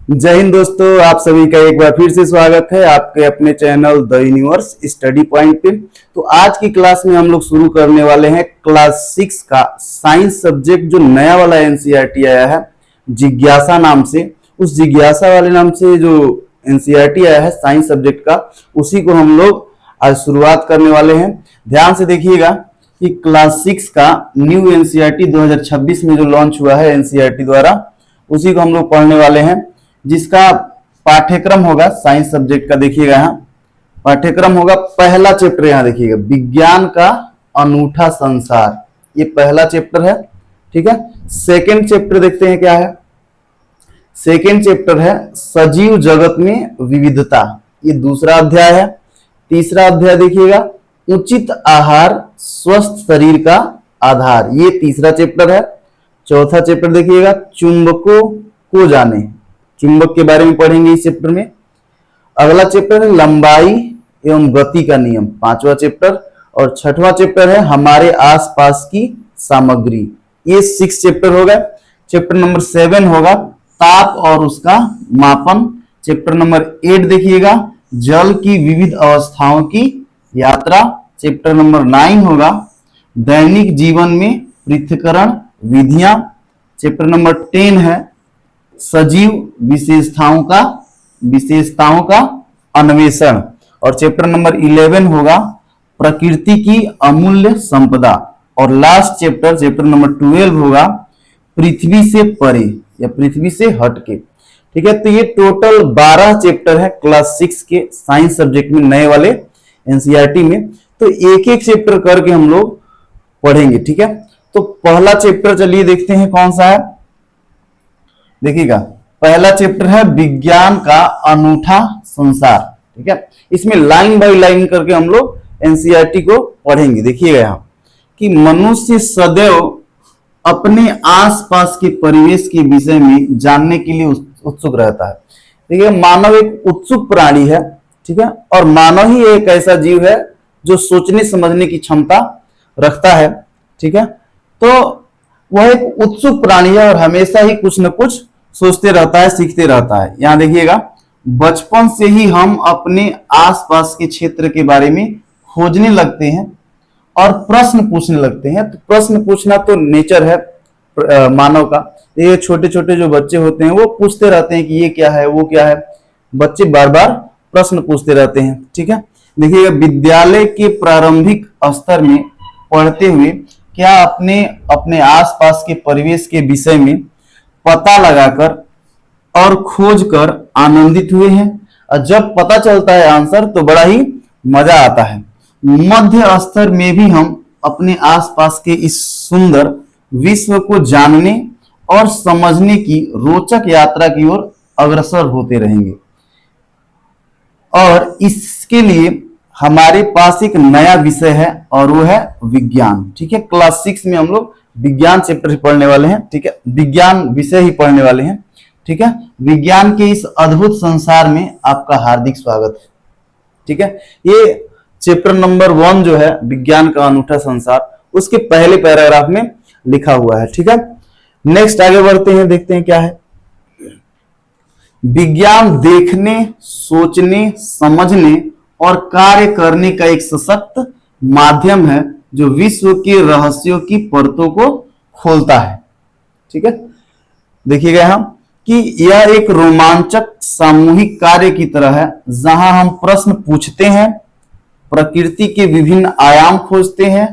जय हिंद दोस्तों, आप सभी का एक बार फिर से स्वागत है आपके अपने channel the universe study point पे। तो आज की क्लास में हम लोग शुरू करने वाले हैं क्लास 6 का साइंस सब्जेक्ट, जो नया वाला एनसीईआरटी आया है जिज्ञासा नाम से। उस जिज्ञासा वाले नाम से जो एनसीईआरटी आया है साइंस सब्जेक्ट का, उसी को हम लोग आज शुरुआत करने वाले हैं। ध्यान से देखिएगा कि क्लास 6 का न्यू एनसीईआरटी 2026 में जो लॉन्च हुआ है एनसीईआरटी द्वारा, उसी को हम लोग पढ़ने वाले हैं, जिसका पाठ्यक्रम होगा साइंस सब्जेक्ट का। देखिएगा यहाँ पाठ्यक्रम होगा, पहला चैप्टर यहाँ देखिएगा, विज्ञान का अनूठा संसार। ये पहला चैप्टर है, ठीक है। सेकंड चैप्टर देखते हैं क्या है। सेकंड चैप्टर है सजीव जगत में विविधता, ये दूसरा अध्याय है। तीसरा अध्याय देखिएगा, उचित आहार स्वस्थ शरीर का आधार, ये तीसरा चैप्टर है। चौथा चैप्टर देखिएगा, चुंबकों को जाने, चुंबक के बारे में पढ़ेंगे इस चैप्टर में। अगला चैप्टर है लंबाई एवं गति का नियम, पांचवा चैप्टर। और छठवां चैप्टर है हमारे आसपास की सामग्री। ये 6 चैप्टर हो गए। चैप्टर नंबर 7 होगा ताप और उसका मापन। चैप्टर नंबर 8 देखिएगा, जल की विविध अवस्थाओं की यात्रा। चैप्टर नंबर 9 होगा दैनिक जीवन में पृथक्करण विधियां। चैप्टर नंबर 10 है सजीव विशेषताओं का अन्वेषण। और चैप्टर नंबर 11 होगा प्रकृति की अमूल्य संपदा। और लास्ट चैप्टर, चैप्टर नंबर 12 होगा पृथ्वी से परे या पृथ्वी से हटके। ठीक है, तो ये टोटल 12 चैप्टर है क्लास 6 के साइंस सब्जेक्ट में, नए वाले एनसीईआरटी में। तो एक एक चैप्टर करके हम लोग पढ़ेंगे, ठीक है। तो पहला चैप्टर चलिए देखते हैं कौन सा है। देखिएगा, पहला चैप्टर है विज्ञान का अनूठा संसार, ठीक है। इसमें लाइन बाय लाइन करके हम लोग एनसीईआरटी को पढ़ेंगे। देखिएगा यहाँ कि मनुष्य सदैव अपने आसपास के परिवेश के विषय में जानने के लिए उत्सुक रहता है। देखिए, मानव एक उत्सुक प्राणी है, ठीक है। और मानव ही एक ऐसा जीव है जो सोचने समझने की क्षमता रखता है, ठीक है। तो वह एक उत्सुक प्राणी है और हमेशा ही कुछ न कुछ सोचते रहता है, सीखते रहता है। यहां देखिएगा, बचपन से ही हम अपने आसपास के क्षेत्र के बारे में खोजने लगते हैं और प्रश्न पूछने लगते हैं। तो प्रश्न पूछना तो नेचर है मानव का। ये छोटे छोटे जो बच्चे होते हैं वो पूछते रहते हैं कि ये क्या है, वो क्या है। बच्चे बार बार प्रश्न पूछते रहते हैं, ठीक है। देखिएगा, विद्यालय के प्रारंभिक स्तर में पढ़ते हुए क्या अपने आसपास के परिवेश के विषय में पता लगाकर और खोज कर आनंदित हुए हैं। और जब पता चलता है आंसर तो बड़ा ही मजा आता है। मध्य स्तर में भी हम अपने आसपास के इस सुंदर विश्व को जानने और समझने की रोचक यात्रा की ओर अग्रसर होते रहेंगे। और इसके लिए हमारे पास एक नया विषय है और वो है विज्ञान, ठीक है। क्लास 6 में हम लोग विज्ञान चैप्टर पढ़ने वाले हैं, ठीक है। विज्ञान विषय ही पढ़ने वाले हैं, ठीक है। विज्ञान के इस अद्भुत संसार में आपका हार्दिक स्वागत है, ठीक है। ये चैप्टर नंबर 1 जो है विज्ञान का अनूठा संसार, उसके पहले पैराग्राफ में लिखा हुआ है, ठीक है। नेक्स्ट आगे बढ़ते हैं, देखते हैं क्या है। विज्ञान देखने, सोचने, समझने और कार्य करने का एक सशक्त माध्यम है जो विश्व के रहस्यों की परतों को खोलता है, ठीक है। देखिएगा यहाँ कि यह एक रोमांचक सामूहिक कार्य की तरह है, जहां हम प्रश्न पूछते हैं, प्रकृति के विभिन्न आयाम खोजते हैं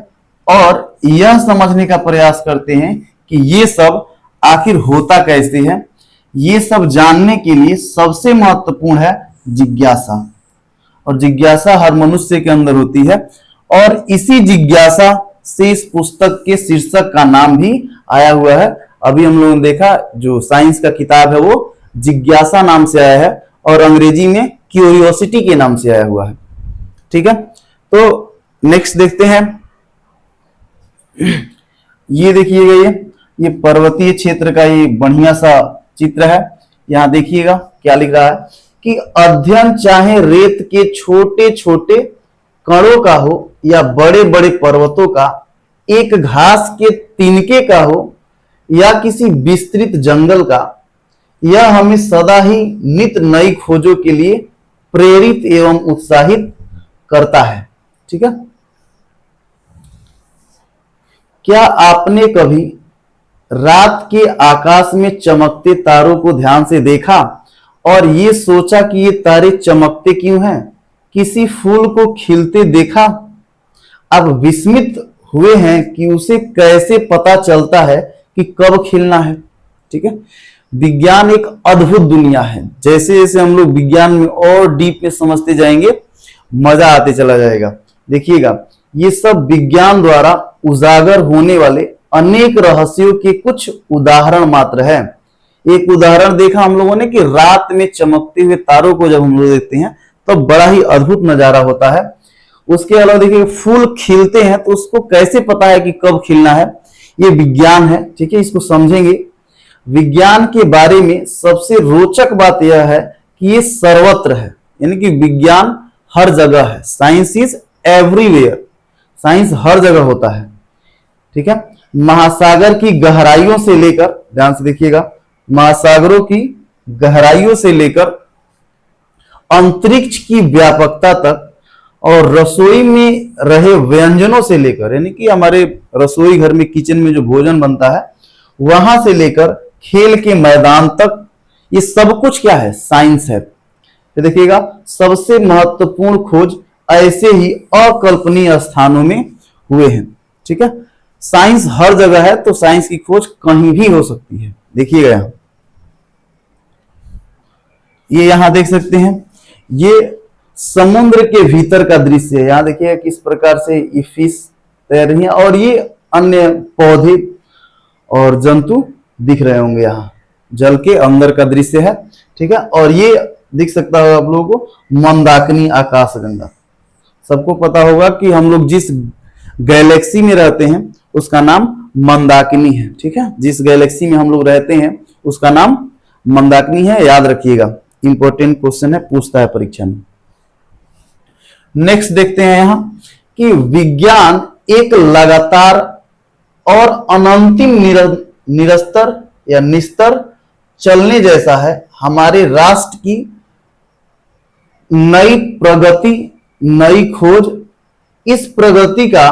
और यह समझने का प्रयास करते हैं कि ये सब आखिर होता कैसे है। ये सब जानने के लिए सबसे महत्वपूर्ण है जिज्ञासा, और जिज्ञासा हर मनुष्य के अंदर होती है। और इसी जिज्ञासा से इस पुस्तक के शीर्षक का नाम भी आया हुआ है। अभी हम लोगों ने देखा, जो साइंस का किताब है वो जिज्ञासा नाम से आया है और अंग्रेजी में क्यूरियोसिटी के नाम से आया हुआ है, ठीक है। तो नेक्स्ट देखते हैं। ये देखिएगा, ये पर्वतीय क्षेत्र का ये बढ़िया सा चित्र है। यहां देखिएगा क्या लिख रहा है कि अध्ययन चाहे रेत के छोटे छोटे कणों का हो या बड़े बड़े पर्वतों का, एक घास के तिनके का हो या किसी विस्तृत जंगल का, यह हमें सदा ही नित नई खोजों के लिए प्रेरित एवं उत्साहित करता है। ठीक है। क्या आपने कभी रात के आकाश में चमकते तारों को ध्यान से देखा और ये सोचा कि ये तारे चमकते क्यों हैं? किसी फूल को खिलते देखा, अब विस्मित हुए हैं कि उसे कैसे पता चलता है कि कब खिलना है। ठीक है। विज्ञान एक अद्भुत दुनिया है। जैसे जैसे हम लोग विज्ञान में और डीप में समझते जाएंगे, मजा आते चला जाएगा। देखिएगा, ये सब विज्ञान द्वारा उजागर होने वाले अनेक रहस्यों के कुछ उदाहरण मात्र है। एक उदाहरण देखा हम लोगों ने कि रात में चमकते हुए तारों को जब हम लोग देखते हैं तो बड़ा ही अद्भुत नजारा होता है। उसके अलावा देखिए, फूल खिलते हैं तो उसको कैसे पता है कि कब खिलना है? ये विज्ञान है। ठीक है, इसको समझेंगे। विज्ञान के बारे में सबसे रोचक बात यह है कि ये सर्वत्र है, यानी कि विज्ञान हर जगह है। Science is everywhere. साइंस हर जगह होता है। ठीक है। महासागर की गहराइयों से लेकर, ध्यान से देखिएगा, महासागरों की गहराइयों से लेकर अंतरिक्ष की व्यापकता तक और रसोई में रहे व्यंजनों से लेकर, यानी कि हमारे रसोई घर में, किचन में जो भोजन बनता है, वहां से लेकर खेल के मैदान तक, ये सब कुछ क्या है? साइंस है। तो देखिएगा, सबसे महत्वपूर्ण खोज ऐसे ही अकल्पनीय स्थानों में हुए हैं। ठीक है। साइंस हर जगह है तो साइंस की खोज कहीं भी हो सकती है। देखिएगा, यहां ये यहां देख सकते हैं, ये समुद्र के भीतर का दृश्य है। यहां देखिए किस प्रकार से ये फिश तैर रही है और ये अन्य पौधे और जंतु दिख रहे होंगे। यहाँ जल के अंदर का दृश्य है। ठीक है। और ये दिख सकता है आप लोगों को मंदाकिनी आकाशगंगा। सबको पता होगा कि हम लोग जिस गैलेक्सी में रहते हैं उसका नाम मंदाकिनी है। ठीक है। जिस गैलेक्सी में हम लोग रहते हैं उसका नाम मंदाकिनी है, याद रखिएगा। इंपॉर्टेंट क्वेश्चन है, पूछता है परीक्षा में। नेक्स्ट देखते हैं यहां कि विज्ञान एक लगातार और अनंतिम निरस्तर या निस्तर चलने जैसा है। हमारे राष्ट्र की नई प्रगति, नई खोज, इस प्रगति का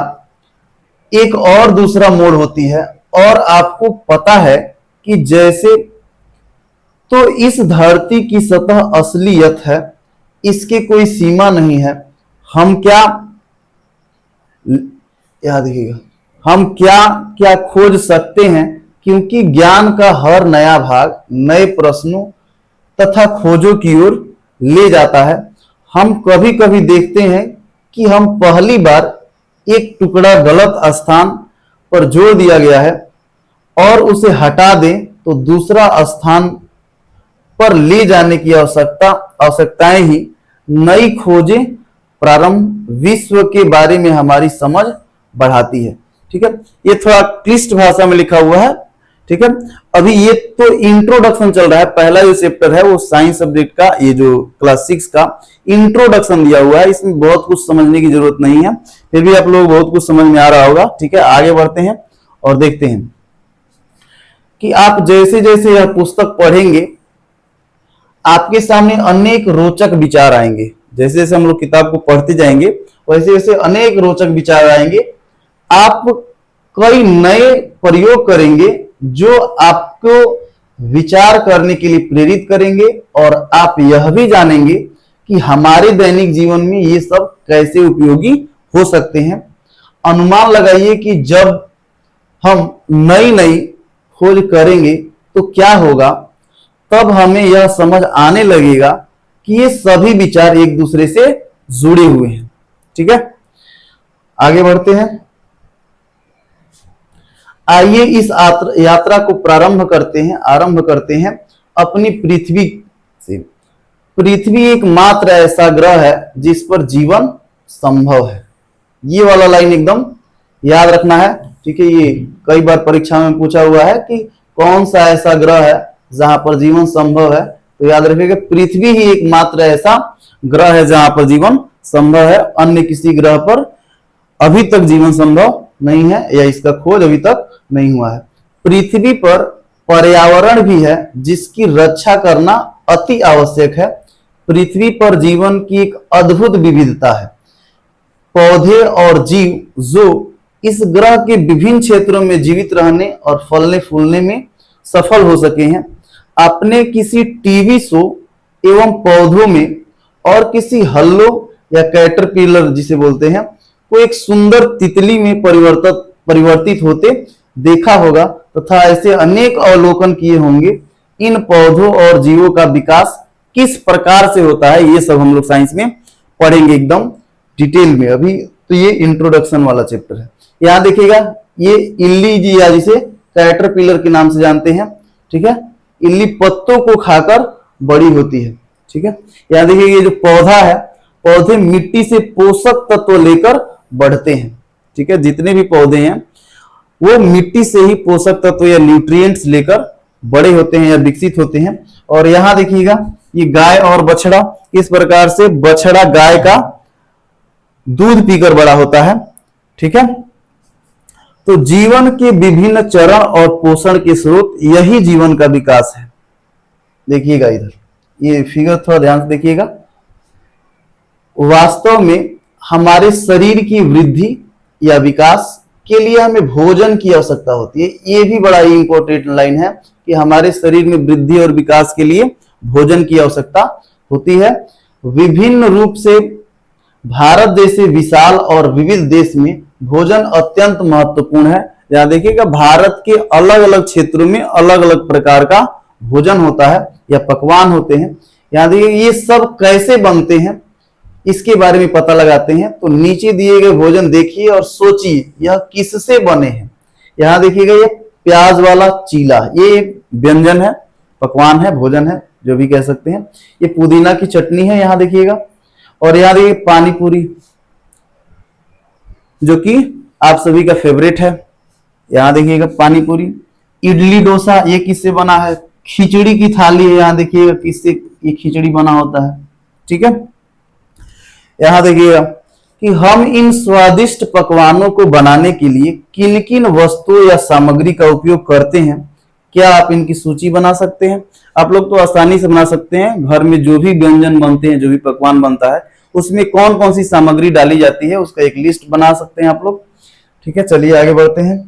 एक और दूसरा मोड़ होती है। और आपको पता है कि जैसे तो इस धरती की सतह असलियत है, इसके कोई सीमा नहीं है। हम क्या, याद रखिएगा, हम क्या क्या खोज सकते हैं, क्योंकि ज्ञान का हर नया भाग नए प्रश्नों तथा खोजों की ओर ले जाता है। हम कभी कभी देखते हैं कि हम पहली बार एक टुकड़ा गलत स्थान पर जोड़ दिया गया है और उसे हटा दें तो दूसरा स्थान पर ले जाने की आवश्यकताएं ही नई खोजें प्रारंभ विश्व के बारे में हमारी समझ बढ़ाती है। ठीक है। ये थोड़ा क्लिष्ट भाषा में लिखा हुआ है। ठीक है। अभी ये तो इंट्रोडक्शन चल रहा है। पहला जो चैप्टर है वो साइंस सब्जेक्ट का, ये जो क्लास 6 का इंट्रोडक्शन दिया हुआ है। इसमें बहुत कुछ समझने की जरूरत नहीं है, फिर भी आप लोग बहुत कुछ समझ में आ रहा होगा। ठीक है। आगे बढ़ते हैं और देखते हैं कि आप जैसे जैसे यह पुस्तक पढ़ेंगे आपके सामने अनेक रोचक विचार आएंगे। जैसे जैसे हम लोग किताब को पढ़ते जाएंगे वैसे वैसे अनेक रोचक विचार आएंगे। आप कई नए प्रयोग करेंगे जो आपको विचार करने के लिए प्रेरित करेंगे और आप यह भी जानेंगे कि हमारे दैनिक जीवन में ये सब कैसे उपयोगी हो सकते हैं। अनुमान लगाइए कि जब हम नई नई खोज करेंगे तो क्या होगा, तब हमें यह समझ आने लगेगा कि ये सभी विचार एक दूसरे से जुड़े हुए हैं। ठीक है। आगे बढ़ते हैं। आइए इस यात्रा को आरंभ करते हैं अपनी पृथ्वी से। पृथ्वी एकमात्र ऐसा ग्रह है जिस पर जीवन संभव है। ये वाला लाइन एकदम याद रखना है। ठीक है। ये कई बार परीक्षा में पूछा हुआ है कि कौन सा ऐसा ग्रह है जहां पर जीवन संभव है, तो याद रखिएगा पृथ्वी ही एकमात्र ऐसा ग्रह है जहां पर जीवन संभव है। अन्य किसी ग्रह पर अभी तक जीवन संभव नहीं है या इसका खोज अभी तक नहीं हुआ है। पृथ्वी पर पर्यावरण भी है जिसकी रक्षा करना अति आवश्यक है। पृथ्वी पर जीवन की एक अद्भुत विविधता है। पौधे और जीव जो इस ग्रह के विभिन्न क्षेत्रों में जीवित रहने और फलने फूलने में सफल हो सके हैं, अपने किसी टीवी शो एवं पौधों में और किसी हल्लो या कैटरपिलर जिसे बोलते हैं को एक सुंदर तितली में परिवर्तित होते देखा होगा तथा ऐसे अनेक अवलोकन किए होंगे। इन पौधों और जीवों का विकास किस प्रकार से होता है ये सब हम लोग साइंस में पढ़ेंगे एकदम डिटेल में। अभी तो ये इंट्रोडक्शन वाला चैप्टर है। यहाँ देखिएगा ये इल्ली जी या जिसे कैटरपिलर के नाम से जानते हैं, ठीक है। इल्ली पत्तों को खाकर बड़ी होती है, ठीक है। यहाँ देखिए ये जो पौधा है, पौधे मिट्टी से पोषक तत्व लेकर बढ़ते हैं, ठीक है। जितने भी पौधे हैं वो मिट्टी से ही पोषक तत्व या न्यूट्रिएंट्स लेकर बड़े होते हैं या विकसित होते हैं। और यहाँ देखिएगा ये गाय और बछड़ा, इस प्रकार से बछड़ा गाय का दूध पीकर बड़ा होता है, ठीक है। तो जीवन के विभिन्न चरण और पोषण के स्रोत यही जीवन का विकास है। देखिएगा इधर ये फिगर थोड़ा ध्यान से देखिएगा। वास्तव में हमारे शरीर की वृद्धि या विकास के लिए हमें भोजन की आवश्यकता होती है। ये भी बड़ा ही इंपॉर्टेंट लाइन है कि हमारे शरीर में वृद्धि और विकास के लिए भोजन की आवश्यकता होती है। विभिन्न रूप से भारत जैसे विशाल और विविध देश में भोजन अत्यंत महत्वपूर्ण है। यहाँ देखिएगा भारत के अलग अलग क्षेत्रों में अलग अलग प्रकार का भोजन होता है या पकवान होते हैं। यहाँ देखिए ये सब कैसे बनते हैं इसके बारे में पता लगाते हैं। तो नीचे दिए गए भोजन देखिए और सोचिए यह किससे बने हैं। यहाँ देखिएगा ये प्याज वाला चीला, ये एक व्यंजन है, पकवान है, भोजन है, जो भी कह सकते हैं। ये पुदीना की चटनी है यहाँ देखिएगा। और यहाँ देखिए पानी पूरी जो कि आप सभी का फेवरेट है। यहाँ देखिएगा पानी पूरी। इडली डोसा ये किससे बना है? खिचड़ी की थाली है, यहाँ देखिएगा किससे ये खिचड़ी बना होता है, ठीक है। यहाँ देखिएगा कि हम इन स्वादिष्ट पकवानों को बनाने के लिए किन किन वस्तुओं या सामग्री का उपयोग करते हैं। क्या आप इनकी सूची बना सकते हैं? आप लोग तो आसानी से बना सकते हैं। घर में जो भी व्यंजन बनते हैं, जो भी पकवान बनता है, उसमें कौन कौन सी सामग्री डाली जाती है उसका एक लिस्ट बना सकते हैं आप लोग, ठीक है। चलिए आगे बढ़ते हैं।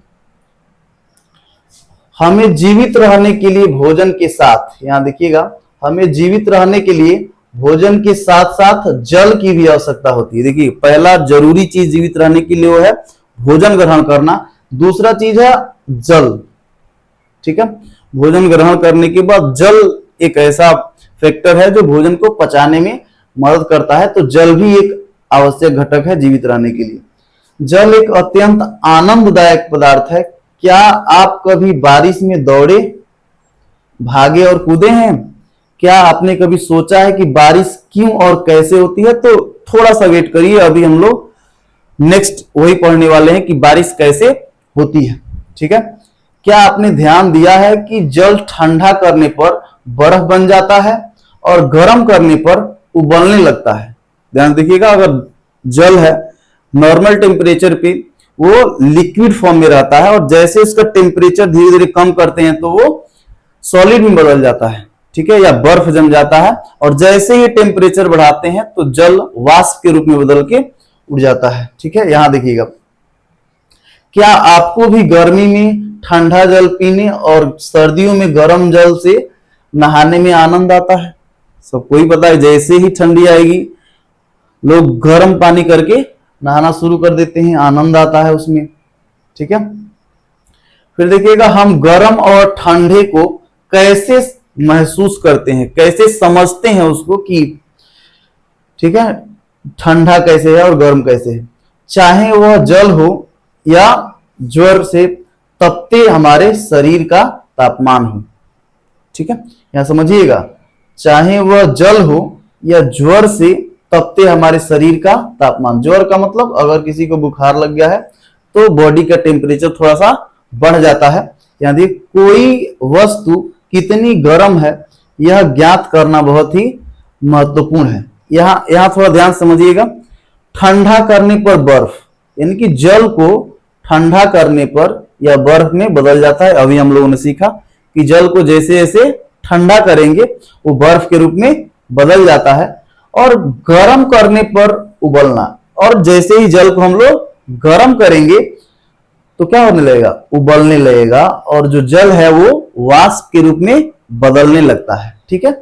हमें जीवित रहने के लिए भोजन के साथ, यहाँ देखिएगा, हमें जीवित रहने के लिए भोजन के साथ साथ जल की भी आवश्यकता होती है। देखिए पहला जरूरी चीज जीवित रहने के लिए वो है भोजन ग्रहण करना। दूसरा चीज है जल, ठीक है। भोजन ग्रहण करने के बाद जल एक ऐसा फैक्टर है जो भोजन को पचाने में मदद करता है। तो जल भी एक आवश्यक घटक है जीवित रहने के लिए। जल एक अत्यंत आनंददायक पदार्थ है। क्या आप कभी बारिश में दौड़े, भागे और कूदे हैं? क्या आपने कभी सोचा है कि बारिश क्यों और कैसे होती है? तो थोड़ा सा वेट करिए, अभी हम लोग नेक्स्ट वही पढ़ने वाले हैं कि बारिश कैसे होती है, ठीक है। क्या आपने ध्यान दिया है कि जल ठंडा करने पर बर्फ बन जाता है और गर्म करने पर उबलने लगता है? ध्यान देखिएगा, अगर जल है नॉर्मल टेम्परेचर पे वो लिक्विड फॉर्म में रहता है और जैसे उसका टेम्परेचर धीरे धीरे कम करते हैं तो वो सॉलिड में बदल जाता है, ठीक है, या बर्फ जम जाता है। और जैसे ही टेम्परेचर बढ़ाते हैं तो जल वाष्प के रूप में बदल के उड़ जाता है, ठीक है। यहां देखिएगा, क्या आपको भी गर्मी में ठंडा जल पीने और सर्दियों में गर्म जल से नहाने में आनंद आता है? सबको ही पता है जैसे ही ठंडी आएगी लोग गर्म पानी करके नहाना शुरू कर देते हैं, आनंद आता है उसमें, ठीक है। फिर देखिएगा हम गर्म और ठंडे को कैसे महसूस करते हैं, कैसे समझते हैं उसको कि, ठीक है, ठंडा कैसे है और गर्म कैसे है। चाहे वह जल हो या ज्वर से तपते हमारे शरीर का तापमान हो, ठीक है। यहां समझिएगा, चाहे वह जल हो या ज्वर से तपते हमारे शरीर का तापमान। ज्वर का मतलब अगर किसी को बुखार लग गया है तो बॉडी का टेम्परेचर थोड़ा सा बढ़ जाता है। यानी देखिए कोई वस्तु कितनी गर्म है यह ज्ञात करना बहुत ही महत्वपूर्ण है। यहाँ थोड़ा ध्यान समझिएगा। ठंडा करने पर बर्फ, यानी कि जल को ठंडा करने पर यह बर्फ में बदल जाता है। अभी हम लोगों ने सीखा कि जल को जैसे जैसे ठंडा करेंगे वो बर्फ के रूप में बदल जाता है, और गर्म करने पर उबलना, और जैसे ही जल को हम लोग गर्म करेंगे तो क्या होने लगेगा, उबलने लगेगा, और जो जल है वो वाष्प के रूप में बदलने लगता है। ठीक है,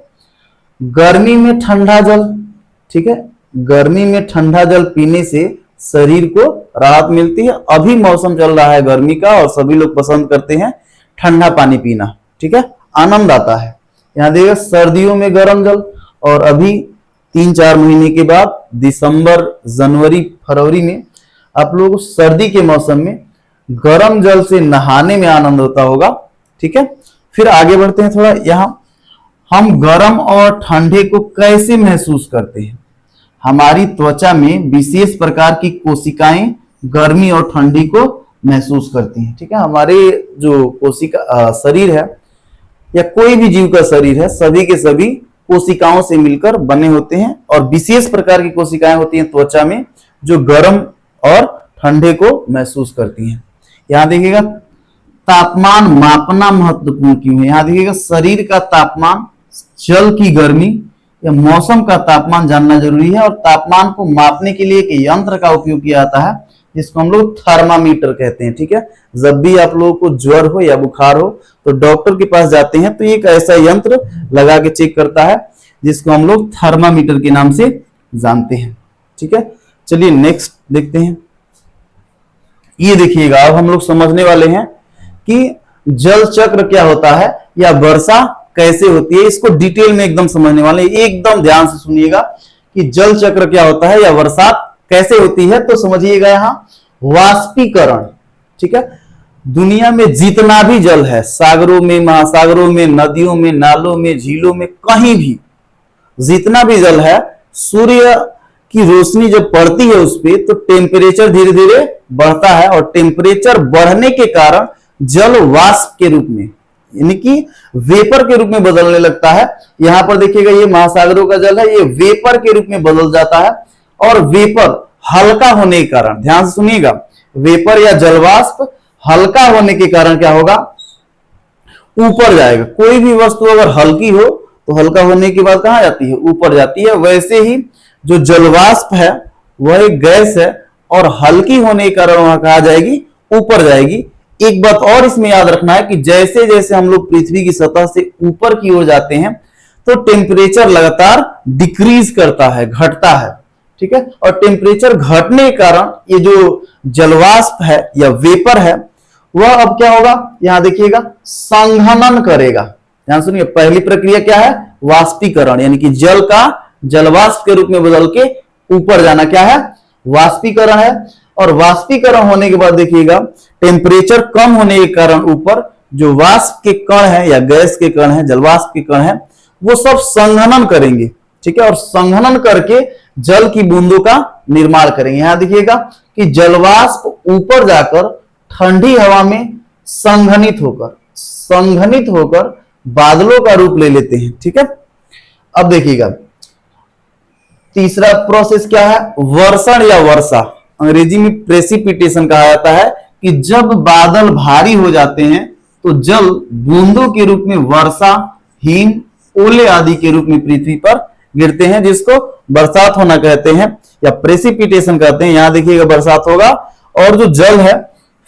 गर्मी में ठंडा जल, ठीक है, गर्मी में ठंडा जल पीने से शरीर को राहत मिलती है। अभी मौसम चल रहा है गर्मी का और सभी लोग पसंद करते हैं ठंडा पानी पीना। ठीक है, आनंद आता है। यहाँ देखिए सर्दियों में गर्म जल, और अभी 3-4 महीने के बाद दिसंबर, जनवरी, फरवरी में आप लोग सर्दी के मौसम में गर्म जल से नहाने में आनंद होता होगा। ठीक है, फिर आगे बढ़ते हैं थोड़ा। यहाँ हम गर्म और ठंडे को कैसे महसूस करते हैं। हमारी त्वचा में विशेष प्रकार की कोशिकाएं गर्मी और ठंडी को महसूस करती हैं। ठीक है, हमारे जो कोशिका शरीर है या कोई भी जीव का शरीर है, सभी के सभी कोशिकाओं से मिलकर बने होते हैं, और विशेष प्रकार की कोशिकाएं होती हैं त्वचा में जो गर्म और ठंडे को महसूस करती हैं। यहां देखिएगा तापमान मापना महत्वपूर्ण क्यों है। यहां देखिएगा शरीर का तापमान, जल की गर्मी या मौसम का तापमान जानना जरूरी है, और तापमान को मापने के लिए एक यंत्र का उपयोग किया जाता है जिसको हम लोग थर्मामीटर कहते हैं। ठीक है, जब भी आप लोगों को ज्वर हो या बुखार हो तो डॉक्टर के पास जाते हैं तो एक ऐसा यंत्र लगा के चेक करता है जिसको हम लोग थर्मामीटर के नाम से जानते हैं। ठीक है, चलिए नेक्स्ट देखते हैं। ये देखिएगा, अब हम लोग समझने वाले हैं कि जल चक्र क्या होता है या वर्षा कैसे होती है। इसको डिटेल में एकदम समझने वाले हैं, एकदम ध्यान से सुनिएगा कि जल चक्र क्या होता है या वर्षा कैसे होती है। तो समझिएगा यहां वाष्पीकरण। ठीक है, दुनिया में जितना भी जल है, सागरों में, महासागरों में, नदियों में, नालों में, झीलों में, कहीं भी जितना भी जल है, सूर्य की रोशनी जब पड़ती है उस पे तो टेम्परेचर धीरे धीरे बढ़ता है, और टेम्परेचर बढ़ने के कारण जल वाष्प के रूप में यानी कि वेपर के रूप में बदलने लगता है। यहां पर देखिएगा ये महासागरों का जल है, ये वेपर के रूप में बदल जाता है, और वेपर हल्का होने के कारण, ध्यान से सुनिएगा, वेपर या जलवाष्प हल्का होने के कारण क्या होगा, ऊपर जाएगा। कोई भी वस्तु अगर हल्की हो तो हल्का होने के बाद कहां जाती है, ऊपर जाती है। वैसे ही जो जलवाष्प है वह एक गैस है, और हल्की होने के कारण वहां कहा जाएगी, ऊपर जाएगी। एक बात और इसमें याद रखना है कि जैसे जैसे हम लोग पृथ्वी की सतह से ऊपर की ओर जाते हैं तो टेम्परेचर लगातार डिक्रीज करता है, घटता है। ठीक है, और टेम्परेचर घटने के कारण ये जो जलवाष्प है या वेपर है वह अब क्या होगा, यहां देखिएगा संघनन करेगा। ध्यान सुनिए, पहली प्रक्रिया क्या है, वाष्पीकरण, यानी कि जल का जलवाष्प के रूप में बदल के ऊपर जाना क्या है, वाष्पीकरण है। और वाष्पीकरण होने के बाद देखिएगा टेम्परेचर कम होने के कारण ऊपर जो वाष्प के कण है या गैस के कण है, जलवाष्प के कण है, वो सब संघनन करेंगे। ठीक है, और संघनन करके जल की बूंदों का निर्माण करेंगे। यहां देखिएगा कि जलवाष्प ऊपर जाकर ठंडी हवा में संघनित होकर बादलों का रूप ले लेते हैं। ठीक है, अब देखिएगा तीसरा प्रोसेस क्या है, वर्षण या वर्षा, अंग्रेजी में प्रेसिपिटेशन कहा जाता है, कि जब बादल भारी हो जाते हैं तो जल बूंदों के रूप में वर्षा, हिम, ओले आदि के रूप में पृथ्वी पर गिरते हैं, जिसको बरसात होना कहते हैं या प्रेसिपिटेशन कहते हैं। यहां देखिएगा बरसात होगा, और जो जल है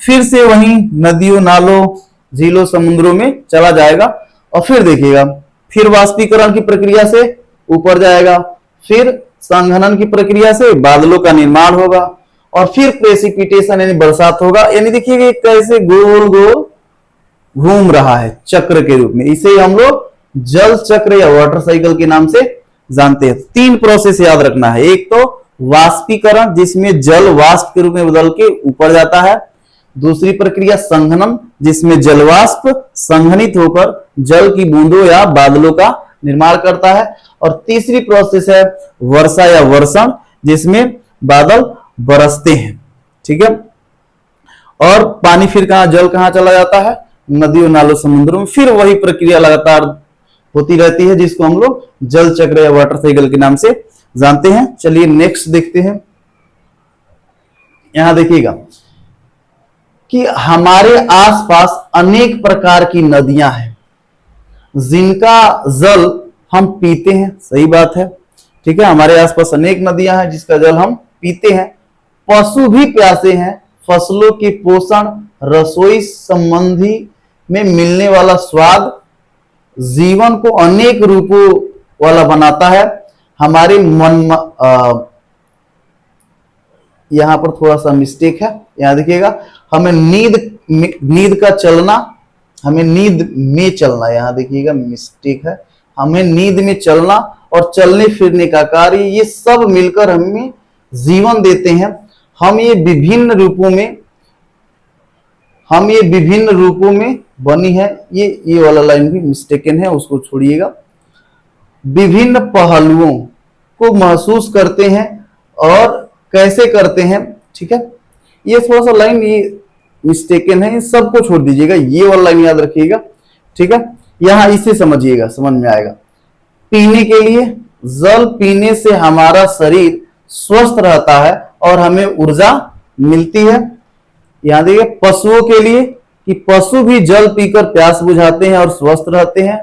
फिर से वहीं नदियों, नालों, झीलों, समुद्रों में चला जाएगा, और फिर देखिएगा फिर वाष्पीकरण की प्रक्रिया से ऊपर जाएगा, फिर संघनन की प्रक्रिया से बादलों का निर्माण होगा, और फिर प्रेसिपिटेशन यानी बरसात होगा। यानी देखिए कैसे गोल गोल घूम रहा है चक्र के रूप में। इसे हम लोग जल चक्र या वाटर साइकिल के नाम से जानते हैं। 3 प्रोसेस याद रखना है, एक तो वाष्पीकरण जिसमें जल वाष्प के रूप में बदल के ऊपर जाता है, दूसरी प्रक्रिया संघनन जिसमें जलवाष्प संघनित होकर जल की बूंदों या बादलों का निर्माण करता है, और तीसरी प्रोसेस है वर्षा या वर्षण जिसमें बादल बरसते हैं। ठीक है, और पानी फिर कहां, जल कहां चला जाता है, नदियों, नालों, समुद्रों में। फिर वही प्रक्रिया लगातार होती रहती है जिसको हम लोग जल चक्र या वाटर साइकिल के नाम से जानते हैं। चलिए नेक्स्ट देखते हैं। यहां देखिएगा कि हमारे आसपास अनेक प्रकार की नदियां हैं। जिनका जल हम पीते हैं, सही बात है, ठीक है। हमारे आसपास अनेक नदियां हैं जिसका जल हम पीते हैं। पशु भी प्यासे हैं। फसलों के पोषण, रसोई संबंधी में मिलने वाला स्वाद जीवन को अनेक रूपों वाला बनाता है। हमारे मन यहां पर थोड़ा सा मिस्टेक है, यहां देखिएगा, हमें नींद का चलना, हमें नींद में चलना, यहां देखिएगा मिस्टेक है, हमें नींद में चलना और चलने फिरने का कार्य, ये सब मिलकर हमें जीवन देते हैं। हम ये विभिन्न रूपों में बनी है। ये वाला लाइन भी मिस्टेकन है, उसको छोड़िएगा। विभिन्न पहलुओं को महसूस करते हैं और कैसे करते हैं, ठीक है। ये थोड़ा सा लाइन ये मिस्टेकन है, इन सबको छोड़ दीजिएगा, ये वाला लाइन याद रखिएगा, ठीक है। यहां इसे समझिएगा, समझ में आएगा। पीने के लिए, जल पीने से हमारा शरीर स्वस्थ रहता है और हमें ऊर्जा मिलती है। यहां देखिए पशुओं के लिए कि पशु भी जल पीकर प्यास बुझाते हैं और स्वस्थ रहते हैं।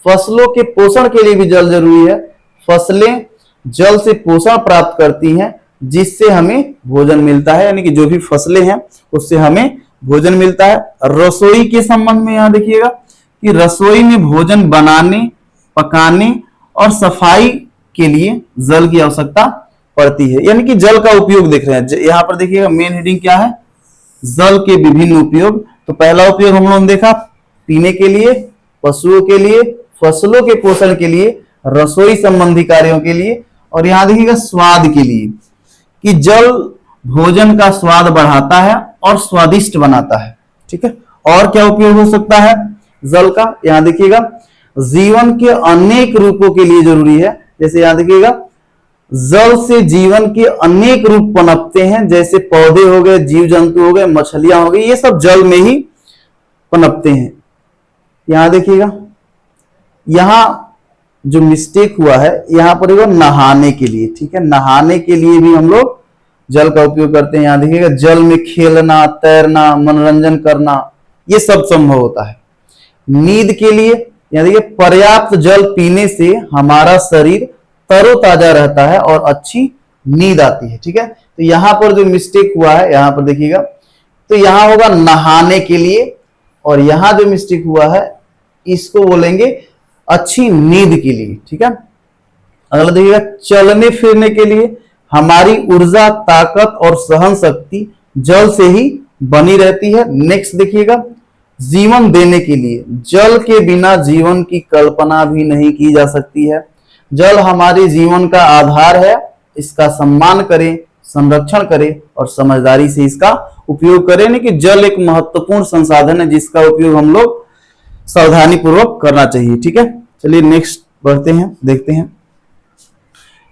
फसलों के पोषण के लिए भी जल जरूरी है। फसलें जल से पोषण प्राप्त करती हैं जिससे हमें भोजन मिलता है, यानी कि जो भी फसलें हैं उससे हमें भोजन मिलता है। रसोई के संबंध में यहां देखिएगा कि रसोई में भोजन बनाने, पकाने और सफाई के लिए जल की आवश्यकता पड़ती है, यानी कि जल का उपयोग देख रहे हैं। यहाँ पर देखिएगा मेन हेडिंग क्या है, जल के विभिन्न उपयोग। तो पहला उपयोग हम लोगों ने देखा पीने के लिए, पशुओं के लिए, फसलों के पोषण के लिए, रसोई संबंधी कार्यों के लिए, और यहां देखिएगा स्वाद के लिए कि जल भोजन का स्वाद बढ़ाता है और स्वादिष्ट बनाता है, ठीक है। और क्या उपयोग हो सकता है जल का, यहां देखिएगा जीवन के अनेक रूपों के लिए जरूरी है। जैसे यहां देखिएगा जल से जीवन के अनेक रूप पनपते हैं, जैसे पौधे हो गए, जीव जंतु हो गए, मछलियां हो गई, ये सब जल में ही पनपते हैं। यहां देखिएगा, यहां जो मिस्टेक हुआ है यहां पर देखो नहाने के लिए, ठीक है, नहाने के लिए भी हम लोग जल का उपयोग करते हैं। यहां देखिएगा जल में खेलना, तैरना, मनोरंजन करना, ये सब संभव होता है। नींद के लिए, यहां देखिए पर्याप्त जल पीने से हमारा शरीर तरोताजा रहता है और अच्छी नींद आती है, ठीक है। तो यहां पर जो मिस्टेक हुआ है यहां पर देखिएगा, तो यहां होगा नहाने के लिए, और यहां जो मिस्टेक हुआ है इसको बोलेंगे अच्छी नींद के लिए, ठीक है। अगला देखिएगा चलने फिरने के लिए, हमारी ऊर्जा, ताकत और सहन शक्ति जल से ही बनी रहती है। नेक्स्ट देखिएगा जीवन देने के लिए, जल के बिना जीवन की कल्पना भी नहीं की जा सकती है। जल हमारे जीवन का आधार है, इसका सम्मान करें, संरक्षण करें और समझदारी से इसका उपयोग करें। नहीं कि जल एक महत्वपूर्ण संसाधन है जिसका उपयोग हम लोग सावधानी पूर्वक करना चाहिए, ठीक है। चलिए नेक्स्ट बढ़ते हैं, देखते हैं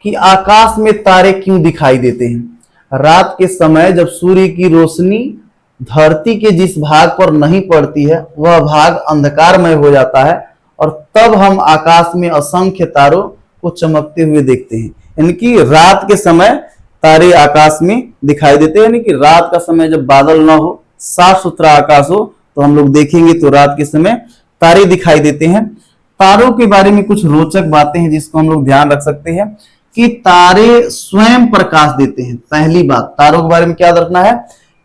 कि आकाश में तारे क्यों दिखाई देते हैं। रात के समय जब सूर्य की रोशनी धरती के जिस भाग पर नहीं पड़ती है वह भाग अंधकारमय हो जाता है, और तब हम आकाश में असंख्य तारों को चमकते हुए देखते हैं। यानी कि रात के समय तारे आकाश में दिखाई देते हैं, यानी कि रात का समय जब बादल ना हो, साफ सुथरा आकाश हो, तो हम लोग देखेंगे तो रात के समय तारे दिखाई देते हैं। तारों के बारे में कुछ रोचक बातें हैं जिसको हम लोग ध्यान रख सकते हैं कि तारे स्वयं प्रकाश देते हैं। पहली बात, तारों के बारे में क्या याद रखना है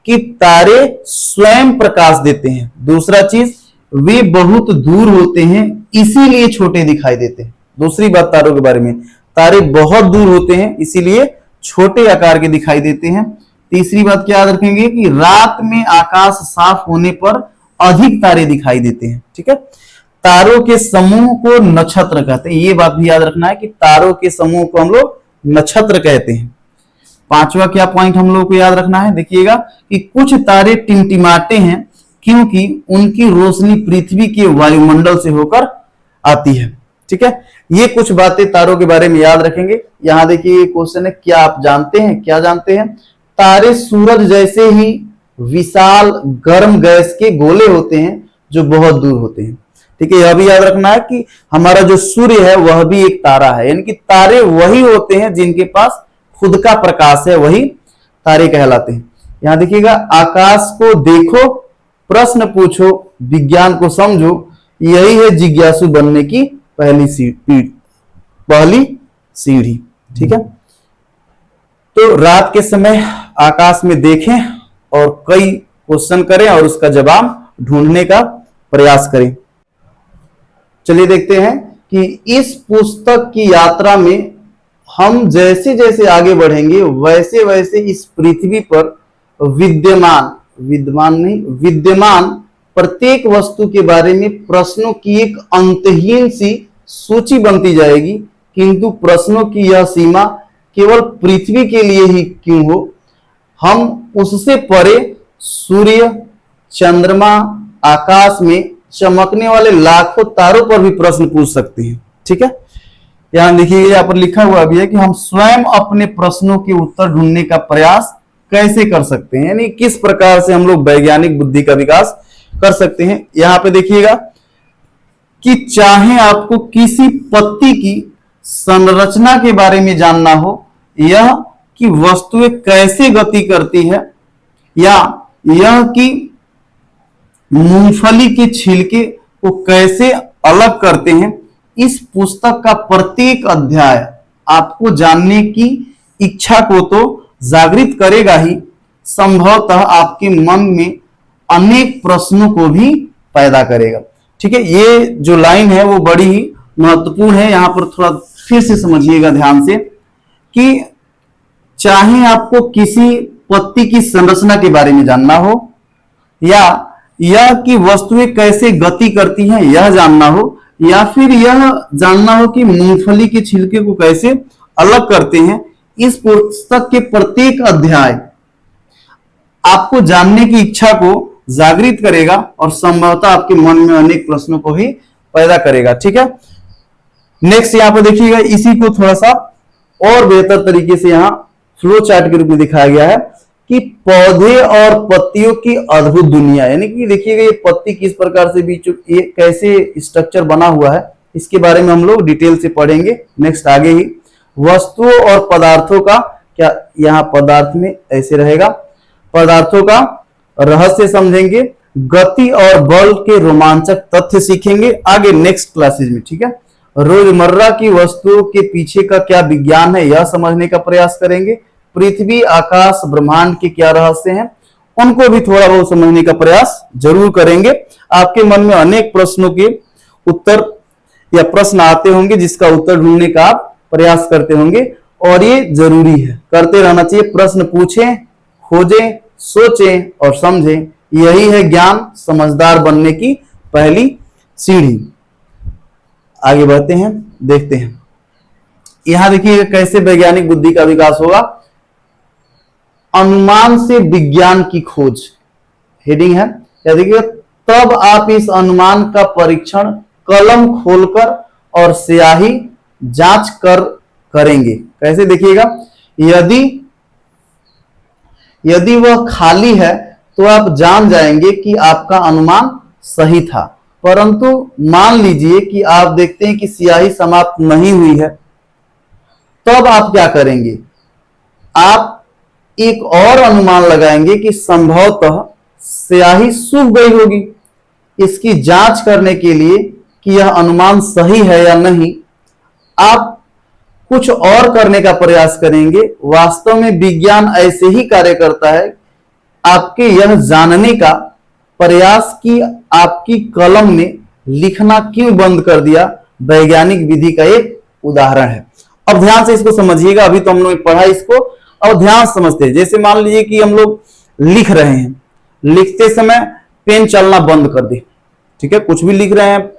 कि तारे स्वयं प्रकाश देते हैं। दूसरा चीज, वे बहुत दूर होते हैं इसीलिए छोटे दिखाई देते हैं। दूसरी बात तारों के बारे में, तारे बहुत दूर होते हैं इसीलिए छोटे आकार के दिखाई देते हैं। तीसरी बात क्या याद रखेंगे कि रात में आकाश साफ होने पर अधिक तारे दिखाई देते हैं, ठीक है। तारों के समूह को नक्षत्र कहते हैं, ये बात भी याद रखना है कि तारों के समूह को हम लोग नक्षत्र कहते हैं। पांचवा क्या पॉइंट हम लोग को याद रखना है, देखिएगा कि कुछ तारे टिमटिमाते हैं क्योंकि उनकी रोशनी पृथ्वी के वायुमंडल से होकर आती है, ठीक है। ये कुछ बातें तारों के बारे में याद रखेंगे। यहां देखिए क्वेश्चन है, क्या आप जानते हैं, क्या जानते हैं, तारे सूरज जैसे ही विशाल गर्म गैस के गोले होते हैं जो बहुत दूर होते हैं, ठीक है। यह भी याद रखना है कि हमारा जो सूर्य है वह भी एक तारा है, यानी कि तारे वही होते हैं जिनके पास खुद का प्रकाश है, वही तारे कहलाते हैं। यहां देखिएगा आकाश को देखो, प्रश्न पूछो, विज्ञान को समझो, यही है जिज्ञासु बनने की पहली सीढ़ी। ठीक है, तो रात के समय आकाश में देखें और कई क्वेश्चन करें और उसका जवाब ढूंढने का प्रयास करें। चलिए देखते हैं कि इस पुस्तक की यात्रा में हम जैसे जैसे आगे बढ़ेंगे वैसे वैसे इस पृथ्वी पर विद्यमान प्रत्येक वस्तु के बारे में प्रश्नों की एक अंतहीन सी सूची बनती जाएगी, किंतु प्रश्नों की यह सीमा केवल पृथ्वी के लिए ही क्यों हो, हम उससे परे सूर्य, चंद्रमा, आकाश में चमकने वाले लाखों तारों पर भी प्रश्न पूछ सकते हैं। ठीक है, यहां देखिए यहाँ पर लिखा हुआ भी है कि हम स्वयं अपने प्रश्नों के उत्तर ढूंढने का प्रयास कैसे कर सकते हैं, यानी किस प्रकार से हम लोग वैज्ञानिक बुद्धि का विकास कर सकते हैं। यहां पे देखिएगा कि चाहे आपको किसी पत्ती की संरचना के बारे में जानना हो, यह कि वस्तुएं कैसे गति करती है, या यह कि मूंगफली के छिलके को कैसे अलग करते हैं, इस पुस्तक का प्रत्येक अध्याय आपको जानने की इच्छा को तो जागृत करेगा ही, संभवतः आपके मन में अनेक प्रश्नों को भी पैदा करेगा। ठीक है, ये जो लाइन है वो बड़ी ही महत्वपूर्ण है। यहां पर थोड़ा फिर से समझिएगा ध्यान से कि चाहे आपको किसी पत्ती की संरचना के बारे में जानना हो, या यह कि वस्तुएं कैसे गति करती हैं यह जानना हो, या फिर यह जानना हो कि मूंगफली के छिलके को कैसे अलग करते हैं, इस पुस्तक के प्रत्येक अध्याय आपको जानने की इच्छा को जागृत करेगा और संभवतः आपके मन में अनेक प्रश्नों को ही पैदा करेगा। ठीक है, नेक्स्ट यहां पर देखिएगा, इसी को थोड़ा सा और बेहतर तरीके से यहां फ्लो चार्ट के रूप में दिखाया गया है कि पौधे और पत्तियों की अद्भुत दुनिया, यानी कि देखिएगा ये पत्ती किस प्रकार से बीच ये कैसे स्ट्रक्चर बना हुआ है, इसके बारे में हम लोग डिटेल से पढ़ेंगे नेक्स्ट आगे ही। वस्तुओं और पदार्थों का क्या, यहाँ पदार्थ में ऐसे रहेगा, पदार्थों का रहस्य समझेंगे, गति और बल के रोमांचक तथ्य सीखेंगे आगे नेक्स्ट क्लासेज में। ठीक है, रोजमर्रा की वस्तुओं के पीछे का क्या विज्ञान है यह समझने का प्रयास करेंगे, पृथ्वी, आकाश, ब्रह्मांड के क्या रहस्य हैं उनको भी थोड़ा बहुत समझने का प्रयास जरूर करेंगे। आपके मन में अनेक प्रश्नों के उत्तर या प्रश्न आते होंगे जिसका उत्तर ढूंढने का आप प्रयास करते होंगे, और ये जरूरी है, करते रहना चाहिए। प्रश्न पूछें, खोजें, सोचें और समझें, यही है ज्ञान समझदार बनने की पहली सीढ़ी। आगे बढ़ते हैं, देखते हैं यहां देखिए कैसे वैज्ञानिक बुद्धि का विकास होगा। अनुमान से विज्ञान की खोज हेडिंग है, या देखिए तब आप इस अनुमान का परीक्षण कलम खोलकर और स्याही जांच कर करेंगे। कैसे देखिएगा, यदि वह खाली है तो आप जान जाएंगे कि आपका अनुमान सही था, परंतु मान लीजिए कि आप देखते हैं कि स्याही समाप्त नहीं हुई है, तब आप क्या करेंगे, आप एक और अनुमान लगाएंगे कि संभवतः स्याही सूख गई होगी। इसकी जांच करने के लिए कि यह अनुमान सही है या नहीं, आप कुछ और करने का प्रयास करेंगे। वास्तव में विज्ञान ऐसे ही कार्य करता है, आपके यह जानने का प्रयास कि आपकी कलम ने लिखना क्यों बंद कर दिया वैज्ञानिक विधि का एक उदाहरण है। अब ध्यान से इसको समझिएगा, अभी तो हम लोग पढ़ा इसको, अब ध्यान समझते हैं। जैसे मान लीजिए कि हम लोग लिख रहे हैं, लिखते समय पेन चलना बंद कर दे, ठीक है, कुछ भी लिख रहे हैं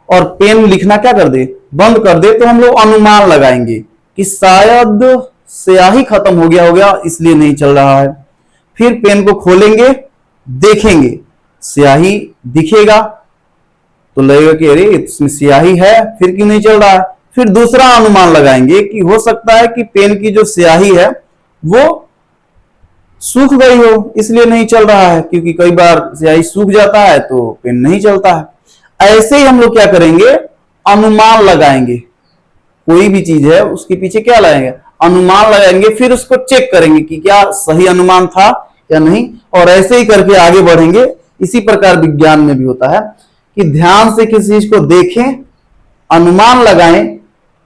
और पेन लिखना क्या कर दे, बंद कर दे, तो हम लोग अनुमान लगाएंगे कि शायद स्याही खत्म हो गया इसलिए नहीं चल रहा है। फिर पेन को खोलेंगे, देखेंगे, स्याही दिखेगा तो लगेगा कि अरे इसमें स्याही है, फिर क्यों नहीं चल रहा है। फिर दूसरा अनुमान लगाएंगे कि हो सकता है कि पेन की जो स्याही है वो सूख गई हो इसलिए नहीं चल रहा है, क्योंकि कई बार स्याही सूख जाता है तो पेन नहीं चलता है। ऐसे ही हम लोग क्या करेंगे, अनुमान लगाएंगे। कोई भी चीज है उसके पीछे क्या लगाएंगे, अनुमान लगाएंगे, फिर उसको चेक करेंगे कि क्या सही अनुमान था या नहीं, और ऐसे ही करके आगे बढ़ेंगे। इसी प्रकार विज्ञान में भी होता है कि ध्यान से किसी चीज को देखें, अनुमान लगाएं,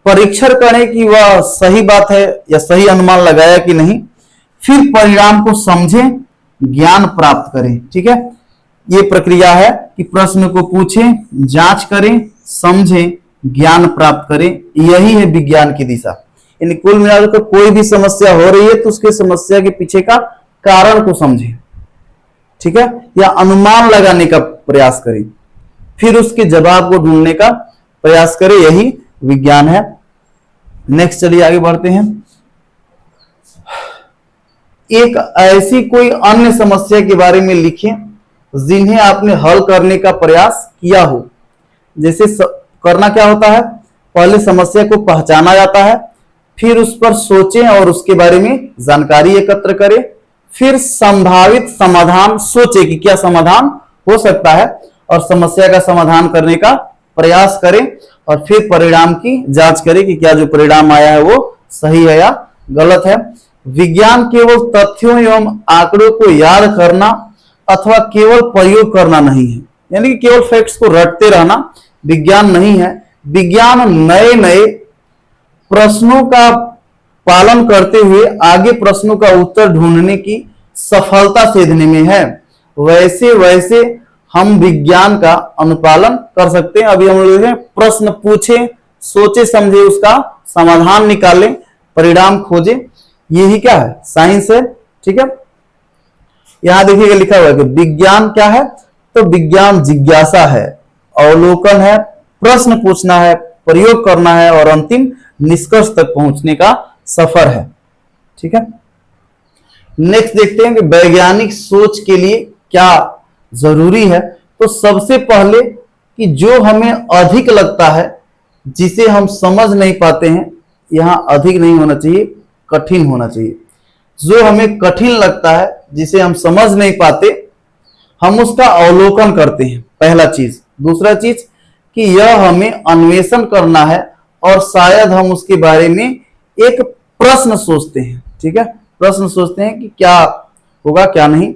परीक्षण करें कि वह सही बात है या सही अनुमान लगाया कि नहीं, फिर परिणाम को समझें, ज्ञान प्राप्त करें। ठीक है, ये प्रक्रिया है कि प्रश्न को पूछें, जांच करें, समझें, ज्ञान प्राप्त करें। यही है विज्ञान की दिशा। यानी कुल मिलाकर कोई भी समस्या हो रही है तो उसके समस्या के पीछे का कारण को समझें, ठीक है, या अनुमान लगाने का प्रयास करें, फिर उसके जवाब को ढूंढने का प्रयास करें। यही विज्ञान है। नेक्स्ट चलिए आगे बढ़ते हैं। एक ऐसी कोई अन्य समस्या के बारे में लिखें जिन्हें आपने हल करने का प्रयास किया हो। जैसे करना क्या होता है, पहले समस्या को पहचाना जाता है, फिर उस पर सोचें और उसके बारे में जानकारी एकत्र करें, फिर संभावित समाधान सोचें कि क्या समाधान हो सकता है और समस्या का समाधान करने का प्रयास करें, और फिर परिणाम की जांच करें कि क्या जो परिणाम आया है वो सही है या गलत है। विज्ञान केवल तथ्यों एवं आंकड़ों को याद करना अथवा केवल प्रयोग करना नहीं है, यानी कि केवल फैक्ट्स को रटते रहना विज्ञान नहीं है। विज्ञान नए नए प्रश्नों का पालन करते हुए आगे प्रश्नों का उत्तर ढूंढने की सफलता सेधने में है। वैसे वैसे हम विज्ञान का अनुपालन कर सकते हैं। अभी हम लोग प्रश्न पूछें, सोचे समझे, उसका समाधान निकालें, परिणाम खोजें, यही क्या है, साइंस है। ठीक है, यहां देखिएगा लिखा हुआ है कि विज्ञान क्या है, तो विज्ञान जिज्ञासा है, अवलोकन है, प्रश्न पूछना है, प्रयोग करना है और अंतिम निष्कर्ष तक पहुंचने का सफर है। ठीक है, नेक्स्ट देखते हैं कि वैज्ञानिक सोच के लिए क्या जरूरी है। तो सबसे पहले कि जो हमें अधिक लगता है, जिसे हम समझ नहीं पाते हैं, यहां अधिक नहीं होना चाहिए, कठिन होना चाहिए। जो हमें कठिन लगता है, जिसे हम समझ नहीं पाते, हम उसका अवलोकन करते हैं, पहला चीज। दूसरा चीज कि यह हमें अन्वेषण करना है और शायद हम उसके बारे में एक प्रश्न सोचते हैं। ठीक है, प्रश्न सोचते हैं कि क्या होगा क्या नहीं।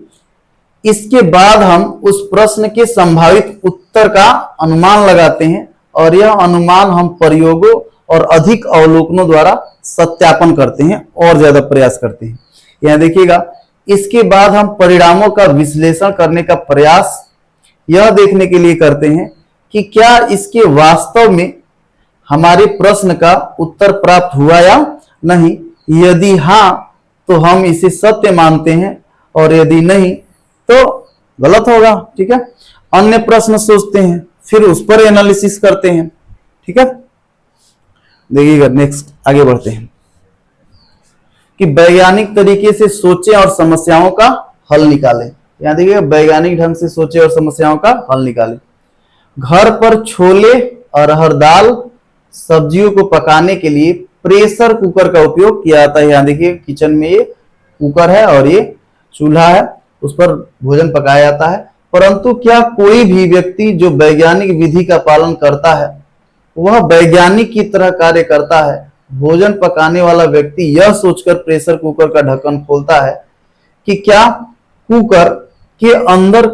इसके बाद हम उस प्रश्न के संभावित उत्तर का अनुमान लगाते हैं और यह अनुमान हम प्रयोगों और अधिक अवलोकनों द्वारा सत्यापन करते हैं और ज्यादा प्रयास करते हैं। यहां देखिएगा, इसके बाद हम परिणामों का विश्लेषण करने का प्रयास यह देखने के लिए करते हैं कि क्या इसके वास्तव में हमारे प्रश्न का उत्तर प्राप्त हुआ या नहीं। यदि हां तो हम इसे सत्य मानते हैं और यदि नहीं तो गलत होगा। ठीक है, अन्य प्रश्न सोचते हैं, फिर उस पर एनालिसिस करते हैं। ठीक है, देखिएगा नेक्स्ट आगे बढ़ते हैं कि वैज्ञानिक तरीके से सोचें और समस्याओं का हल निकालें। यहां देखिएगा, वैज्ञानिक ढंग से सोचें और समस्याओं का हल निकालें। घर पर छोले, अरहर दाल, सब्जियों को पकाने के लिए प्रेशर कुकर का उपयोग किया जाता है। यहां देखिए किचन में ये कुकर है और ये चूल्हा है, उस पर भोजन पकाया जाता है। परंतु क्या कोई भी व्यक्ति जो वैज्ञानिक विधि का पालन करता है वह वैज्ञानिक की तरह कार्य करता है? भोजन पकाने वाला व्यक्ति यह सोचकर प्रेशर कुकर का ढक्कन खोलता है कि क्या कुकर के अंदर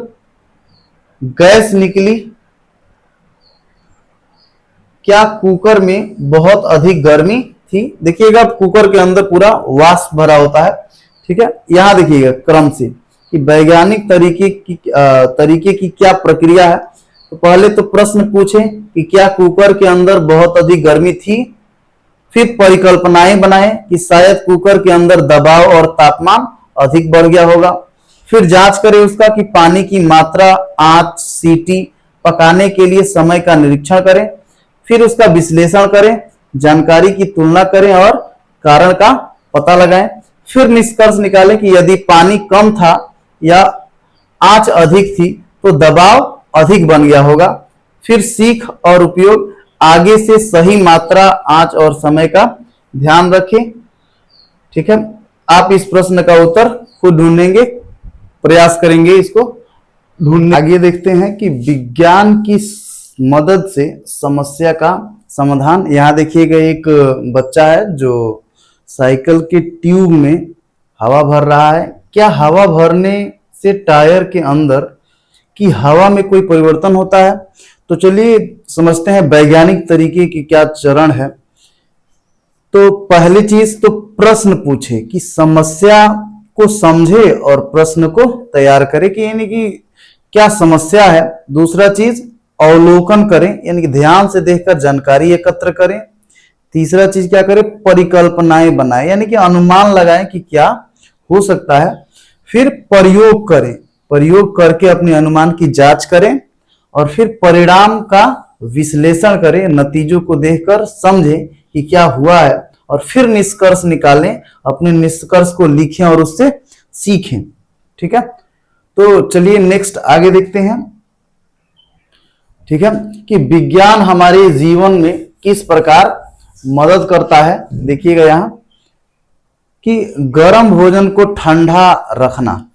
गैस निकली, क्या कुकर में बहुत अधिक गर्मी थी। देखिएगा, कुकर के अंदर पूरा वाष्प भरा होता है। ठीक है, यहां देखिएगा क्रम से कि वैज्ञानिक तरीके की क्या प्रक्रिया है। तो पहले तो प्रश्न पूछें कि क्या कुकर के अंदर बहुत अधिक गर्मी थी, फिर परिकल्पनाएं बनाएं कि शायद कुकर के अंदर दबाव और तापमान अधिक बढ़ गया होगा, फिर जांच करें उसका कि पानी की मात्रा, आंच, सीटी, पकाने के लिए समय का निरीक्षण करें, फिर उसका विश्लेषण करें, जानकारी की तुलना करें और कारण का पता लगाएं, फिर निष्कर्ष निकालें कि यदि पानी कम था या आंच अधिक थी तो दबाव अधिक बन गया होगा, फिर सीख और उपयोग, आगे से सही मात्रा, आंच और समय का ध्यान रखें। ठीक है, आप इस प्रश्न का उत्तर खुद ढूंढेंगे, प्रयास करेंगे इसको ढूंढने। आगे देखते हैं कि विज्ञान की मदद से समस्या का समाधान। यहां देखिएगा, एक बच्चा है जो साइकिल के ट्यूब में हवा भर रहा है। क्या हवा भरने से टायर के अंदर की हवा में कोई परिवर्तन होता है? तो चलिए समझते हैं वैज्ञानिक तरीके की क्या चरण है। तो पहली चीज तो प्रश्न पूछे, कि समस्या को समझे और प्रश्न को तैयार करे, कि यानी कि क्या समस्या है। दूसरा चीज अवलोकन करें, यानी कि ध्यान से देखकर जानकारी एकत्र करें। तीसरा चीज क्या करें, परिकल्पनाएं बनाएं, यानी कि अनुमान लगाएं कि क्या हो सकता है। फिर प्रयोग करें, प्रयोग करके अपने अनुमान की जांच करें और फिर परिणाम का विश्लेषण करें, नतीजों को देखकर समझें कि क्या हुआ है और फिर निष्कर्ष निकालें, अपने निष्कर्ष को लिखें और उससे सीखें। ठीक है, तो चलिए नेक्स्ट आगे देखते हैं। ठीक है, कि विज्ञान हमारे जीवन में किस प्रकार मदद करता है। देखिएगा यहां कि गर्म भोजन को ठंडा रखना,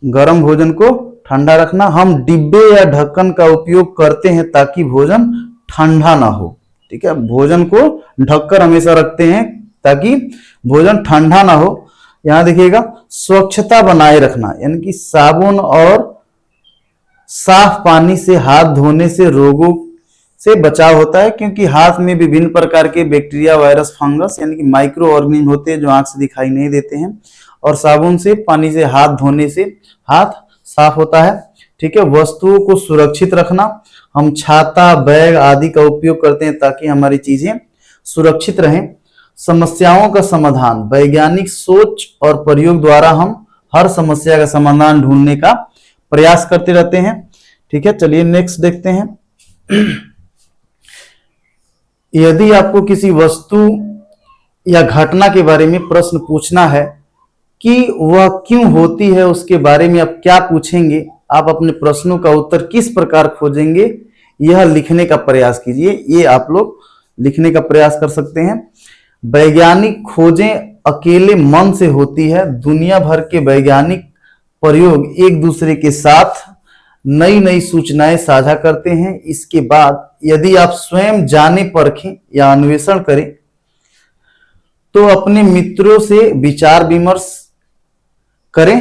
गर्म भोजन को ठंडा रखना, हम डिब्बे या ढक्कन का उपयोग करते हैं ताकि भोजन ठंडा ना हो। ठीक है, भोजन को ढककर हमेशा रखते हैं ताकि भोजन ठंडा ना हो। यहां देखिएगा स्वच्छता बनाए रखना, यानी कि साबुन और साफ पानी से हाथ धोने से रोगों से बचाव होता है, क्योंकि हाथ में विभिन्न प्रकार के बैक्टीरिया, वायरस, फंगस यानी कि माइक्रो ऑर्गेनिज्म होते हैं जो आंख से दिखाई नहीं देते हैं, और साबुन से पानी से हाथ धोने से हाथ साफ होता है। ठीक है, वस्तुओं को सुरक्षित रखना, हम छाता, बैग आदि का उपयोग करते हैं ताकि हमारी चीजें सुरक्षित रहें। समस्याओं का समाधान, वैज्ञानिक सोच और प्रयोग द्वारा हम हर समस्या का समाधान ढूंढने का प्रयास करते रहते हैं। ठीक है, चलिए नेक्स्ट देखते हैं। यदि आपको किसी वस्तु या घटना के बारे में प्रश्न पूछना है कि वह क्यों होती है, उसके बारे में आप क्या पूछेंगे, आप अपने प्रश्नों का उत्तर किस प्रकार खोजेंगे, यह लिखने का प्रयास कीजिए। ये आप लोग लिखने का प्रयास कर सकते हैं। वैज्ञानिक खोजें अकेले मन से होती है, दुनिया भर के वैज्ञानिक प्रयोग एक दूसरे के साथ नई नई सूचनाएं साझा करते हैं। इसके बाद यदि आप स्वयं जाने परखें या अन्वेषण करें तो अपने मित्रों से विचार विमर्श करें,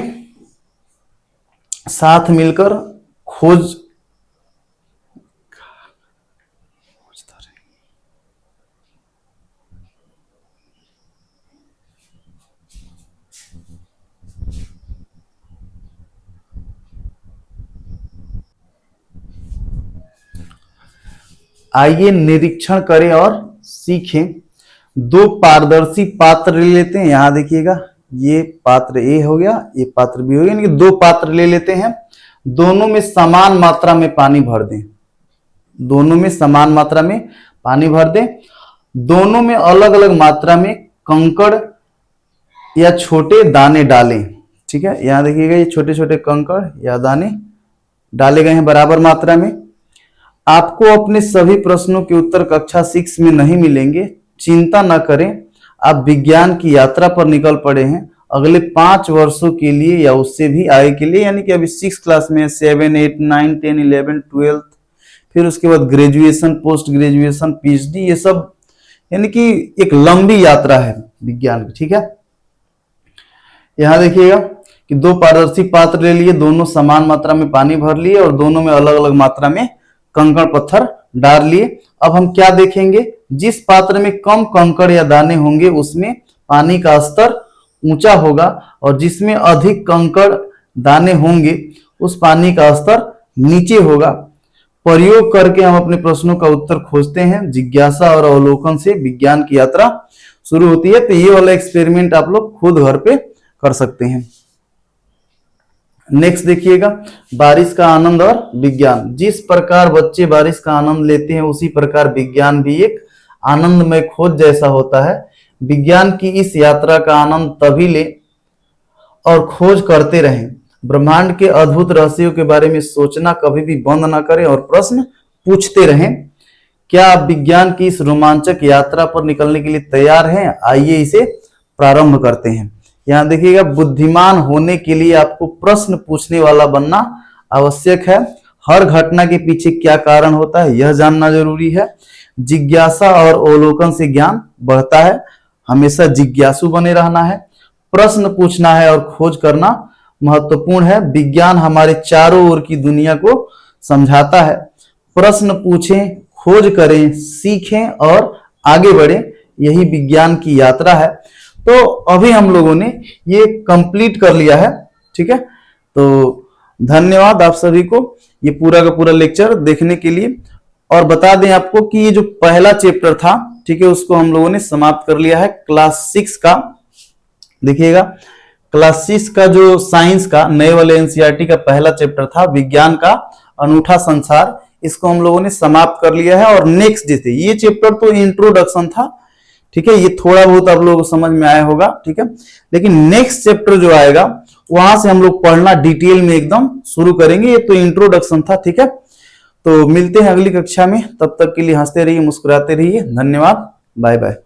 साथ मिलकर खोज आइए निरीक्षण करें और सीखें। दो पारदर्शी पात्र ले लेते हैं, यहां देखिएगा ये पात्र ए हो गया, ये पात्र बी हो गया, यानी कि दो पात्र ले लेते हैं, दोनों में समान मात्रा में पानी भर दें, दोनों में समान मात्रा में पानी भर दें, दोनों में अलग अलग मात्रा में कंकड़ या छोटे दाने डालें। ठीक है, यहां देखिएगा ये छोटे छोटे कंकड़ या दाने डाले गए हैं बराबर मात्रा में। आपको अपने सभी प्रश्नों के उत्तर कक्षा 6 में नहीं मिलेंगे, चिंता न करें, आप विज्ञान की यात्रा पर निकल पड़े हैं अगले 5 वर्षों के लिए या उससे भी आगे के लिए, यानी कि अभी 6 क्लास में 7, 8, 9, 10, 11, 12, फिर उसके बाद ग्रेजुएशन, पोस्ट ग्रेजुएशन, पीएचडी, ये सब यानी कि एक लंबी यात्रा है विज्ञान की। ठीक है, यहां देखिएगा कि दो पारदर्शी पात्र ले लिए, दोनों समान मात्रा में पानी भर लिए और दोनों में अलग अलग मात्रा में कंकड़ पत्थर डाल लिए। अब हम क्या देखेंगे, जिस पात्र में कम कंकड़ या दाने होंगे उसमें पानी का स्तर ऊंचा होगा और जिसमें अधिक कंकड़ दाने होंगे उस पानी का स्तर नीचे होगा। प्रयोग करके हम अपने प्रश्नों का उत्तर खोजते हैं। जिज्ञासा और अवलोकन से विज्ञान की यात्रा शुरू होती है। तो ये वाला एक्सपेरिमेंट आप लोग खुद घर पे कर सकते हैं। नेक्स्ट देखिएगा, बारिश का आनंद और विज्ञान। जिस प्रकार बच्चे बारिश का आनंद लेते हैं उसी प्रकार विज्ञान भी एक आनंदमय खोज जैसा होता है। विज्ञान की इस यात्रा का आनंद तभी ले और खोज करते रहें। ब्रह्मांड के अद्भुत रहस्यों के बारे में सोचना कभी भी बंद ना करें और प्रश्न पूछते रहें। क्या आप विज्ञान की इस रोमांचक यात्रा पर निकलने के लिए तैयार हैं? आइए इसे प्रारंभ करते हैं। यहां देखिएगा, बुद्धिमान होने के लिए आपको प्रश्न पूछने वाला बनना आवश्यक है। हर घटना के पीछे क्या कारण होता है यह जानना जरूरी है। जिज्ञासा और अवलोकन से ज्ञान बढ़ता है। हमेशा जिज्ञासु बने रहना है, प्रश्न पूछना है और खोज करना महत्वपूर्ण है। विज्ञान हमारे चारों ओर की दुनिया को समझाता है। प्रश्न पूछें, खोज करें, सीखें और आगे बढ़े, यही विज्ञान की यात्रा है। तो अभी हम लोगों ने ये कंप्लीट कर लिया है, ठीक है। तो धन्यवाद आप सभी को ये पूरा का पूरा लेक्चर देखने के लिए। और बता दें आपको कि ये जो पहला चैप्टर था, ठीक है, उसको हम लोगों ने समाप्त कर लिया है क्लास 6 का। देखिएगा, क्लास 6 का जो साइंस का नए वाले एनसीईआरटी का पहला चैप्टर था, विज्ञान का अनूठा संसार, इसको हम लोगों ने समाप्त कर लिया है। और नेक्स्ट जैसे ये चैप्टर तो इंट्रोडक्शन था, ठीक है, ये थोड़ा बहुत आप लोगों को समझ में आया होगा, ठीक है। लेकिन नेक्स्ट चैप्टर जो आएगा वहां से हम लोग पढ़ना डिटेल में एकदम शुरू करेंगे। ये तो इंट्रोडक्शन था, ठीक है। तो मिलते हैं अगली कक्षा में, तब तक के लिए हंसते रहिए, मुस्कुराते रहिए। धन्यवाद, बाय बाय।